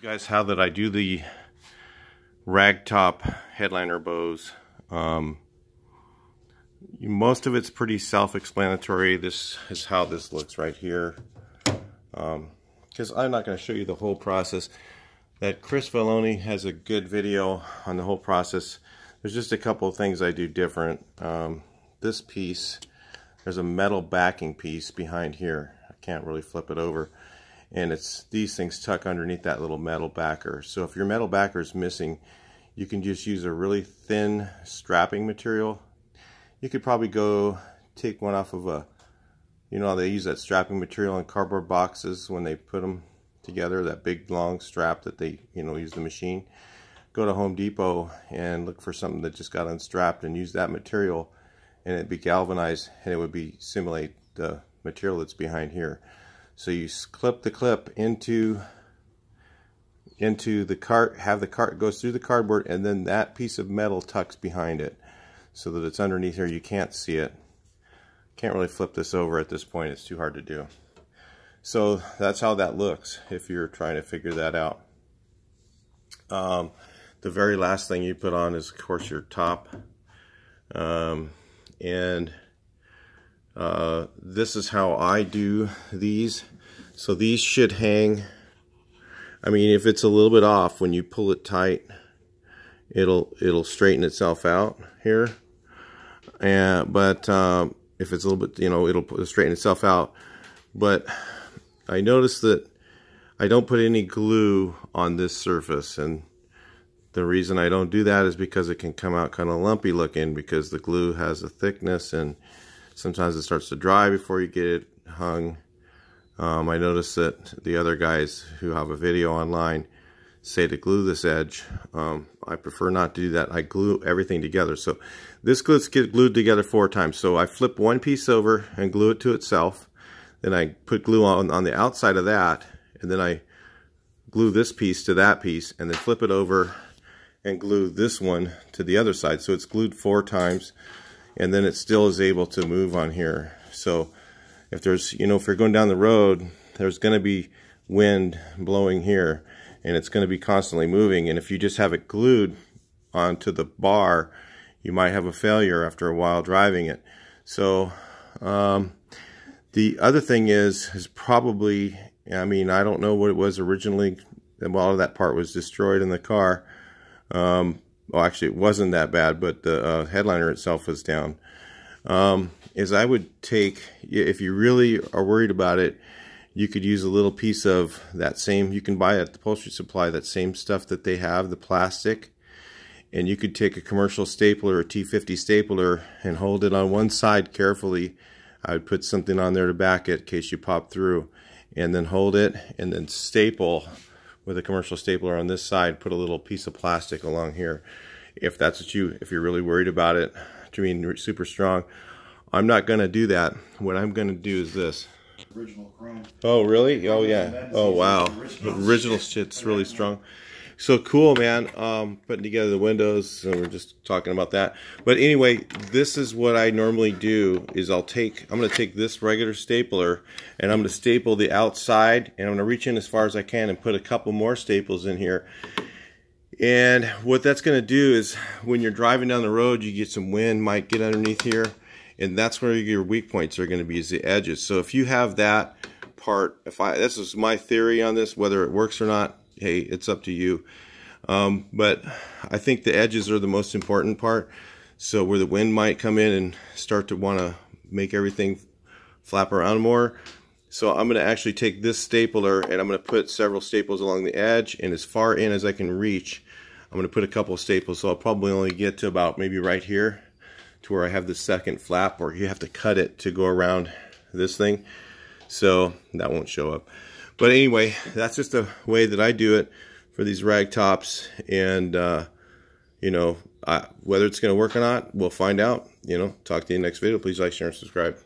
Guys, how that I do the ragtop headliner bows. Most of it's pretty self-explanatory. This is how this looks right here. Because I'm not going to show you the whole process. That Chris Vallone has a good video on the whole process. There's just a couple of things I do different. This piece, there's a metal backing piece behind here. I can't really flip it over. And it's these things tuck underneath that little metal backer. So if your metal backer is missing, you can just use a really thin strapping material. You could probably go take one off of a, you know, they use that strapping material in cardboard boxes when they put them together, that big long strap that they, you know, use the machine. Go to Home Depot and look for something that just got unstrapped and use that material, and it'd be galvanized, and it would be simulate the material that's behind here. So you clip the clip into the cart, have the cart goes through the cardboard, and then that piece of metal tucks behind it so that it's underneath here. You can't see it. Can't really flip this over at this point. It's too hard to do. So that's how that looks if you're trying to figure that out. The very last thing you put on is, of course, your top. This is how I do these. So these should hang, I mean, if it's a little bit off, when you pull it tight, it'll straighten itself out here. But if it's a little bit, you know, it'll straighten itself out. But I noticed that I don't put any glue on this surface, and the reason I don't do that is because it can come out kind of lumpy looking, because the glue has a thickness and sometimes it starts to dry before you get it hung. I noticed that the other guys who have a video online say to glue this edge. I prefer not to do that. I glue everything together. So this gets glued together 4 times. So I flip one piece over and glue it to itself. Then I put glue on the outside of that, and then I glue this piece to that piece, and then flip it over and glue this one to the other side. So it's glued 4 times. And then it still is able to move on here. So if there's, you know, if you're going down the road, there's going to be wind blowing here, and it's going to be constantly moving. And if you just have it glued onto the bar, you might have a failure after a while driving it. So the other thing is probably, I mean, I don't know what it was originally. A lot of that part was destroyed in the car. Well, actually, it wasn't that bad, but the headliner itself was down. Is I would take, if you really are worried about it, you could use a little piece of that same, you can buy at the upholstery supply, that same stuff that they have, the plastic, and you could take a commercial stapler, a T50 stapler, and hold it on one side carefully. I would put something on there to back it in case you pop through, and then hold it, and then staple with a commercial stapler on this side. Put a little piece of plastic along here, if that's what if you're really worried about it to being super strong. I'm not going to do that. What I'm going to do is this. Original chrome. Oh, really? Oh, yeah. Oh, wow. Original shit's really strong. So cool, man. Putting together the windows, and we're just talking about that. But anyway, this is what I normally do, is I'm going to take this regular stapler, and I'm going to staple the outside, and I'm going to reach in as far as I can and put a couple more staples in here. And what that's going to do is, when you're driving down the road, you get some wind, might get underneath here, and that's where your weak points are going to be, is the edges. So if you have that part, this is my theory on this, whether it works or not, hey, it's up to you. But I think the edges are the most important part. So where the wind might come in and start to want to make everything flap around more. So I'm going to actually take this stapler, and I'm going to put several staples along the edge, and as far in as I can reach, I'm going to put a couple of staples. So I'll probably only get to about maybe right here, to where I have the second flap, or you have to cut it to go around this thing. So that won't show up. But anyway, that's just a way that I do it for these rag tops. And, you know, whether it's going to work or not, we'll find out. You know, talk to you in the next video. Please like, share, and subscribe.